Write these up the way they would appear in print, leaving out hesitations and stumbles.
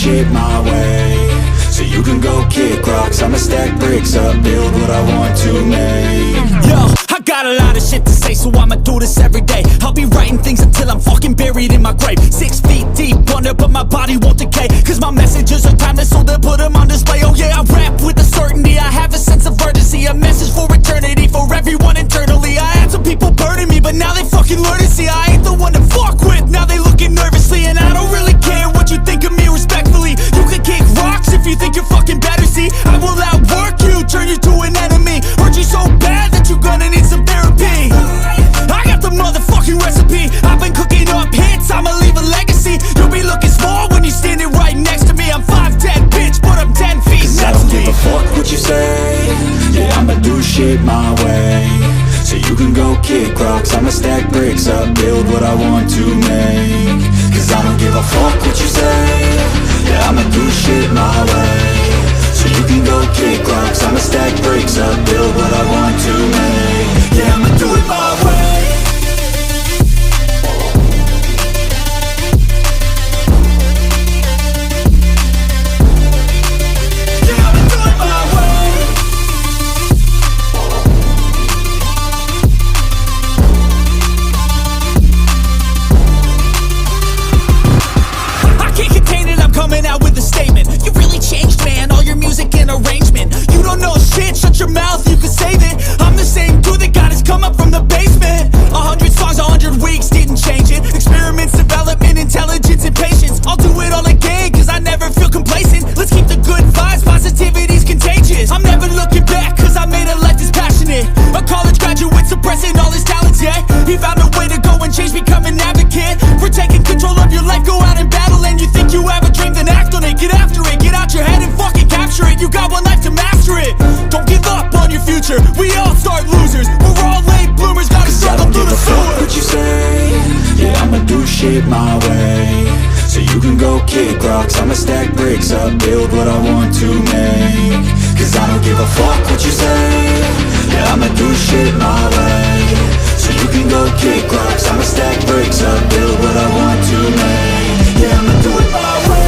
shit my way, so you can go kick rocks. I'ma stack bricks up, build what I want to make. Yo, I got a lot of shit to say, so I'ma do this every day. I'll be writing things until I'm fucking buried in my grave. 6 feet deep under, but my body won't decay, cause my messages are timeless, so they'll put them on display. Oh yeah, I rap with a certainty, I have a sense of urgency, a message for eternity, for everyone internally. I had some people burning me, but now they fucking learn to see I ain't the one to fuck with, now they looking nervously. And I don't really care what you think of me, respectfully. You can kick rocks if you think you're fucking better, see I will outwork you, turn you to an enemy, hurt you so bad that you're gonna need some therapy. I got the motherfucking recipe, I've been cooking up hits, I'ma leave a legacy. You'll be looking small when you're standing right next to me. I'm 5'10", bitch, but I'm 10 feet next to me. I don't give a fuck what you say, yeah, I'ma do shit my way, so you can go kick rocks. I'ma stack bricks up, build what I want to make. Cause I don't give a fuck what you say, yeah, I'ma do shit my way, so you can go kick rocks. I'ma stack bricks up, build what I want to make. Yeah, I'ma do it my way. Coming out with a statement. You really changed, man, all your music and arrangement. You don't know shit, shut your mouth, you can save it. I'm the same dude that got his come up from the basement. 100 songs, 100 weeks, didn't change it. Experiments, development, intelligence, and patience. I'll do it all again, cause I never feel complacent. Let's keep the good vibes, positivity's contagious. I'm never looking back, cause I made a life that's passionate. A college graduate suppressing all his talents, yeah. He found a way to go and change, become an advocate for taking control of your life, go out and battle. And you think you have a dream, then act on it, get after it, get out your head and fucking capture it. You got one life to master it. Don't give up on your future, we all start losers. We're all late bloomers, gotta struggle through the sewer. I don't give a fuck what you say, yeah, I'ma do shit my way, so you can go kick rocks. I'ma stack bricks up, build what I want to make. Cause I don't give a fuck what you say, yeah, I'ma do shit my way, so you can go kick rocks. I'ma stack bricks up, build what I want to make. Yeah, I'ma do it my way.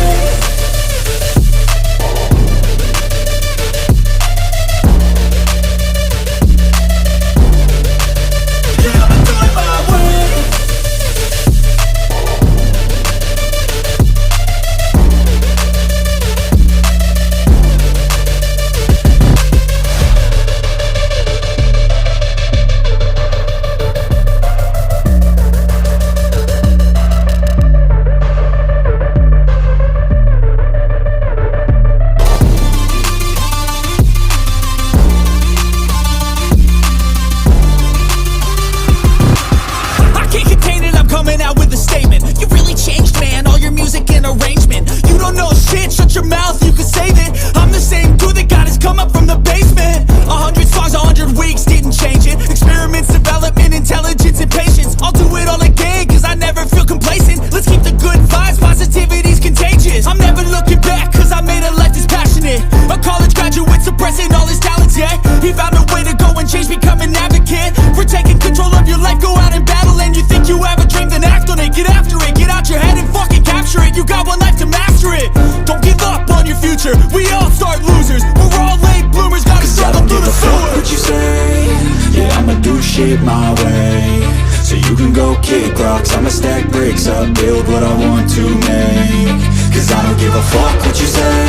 Coming out with a statement. You really changed, man, all your music and arrangement. You don't know shit, shut your mouth, you can save it. I'm the same dude that got his come up from the basement. 100 songs, 100 weeks, didn't change it. Experiments, development, intelligence, and patience. I'll do it all again, cause I never feel complacent. Let's keep the good vibes, positivity's contagious. I'm never looking back, cause I made a life that's passionate. A college graduate suppressing all his talents, yeah. He found a way to go and change, become an advocate for taking control of your life, go out and battle. And you think you have a dream, then act on it, get after it, get out your head and fucking capture it. You got one life to master it. Don't give up on your future, we all start losers. We're all late bloomers, gotta struggle through the sewer. I don't give a fuck what you say, yeah, I'ma do shit my way, so you can go kick rocks. I'ma stack bricks up, build what I want to make. Cause I don't give a fuck what you say,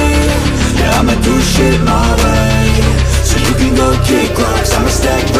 yeah, I'ma do shit my way, so you can go kick rocks. I'ma stack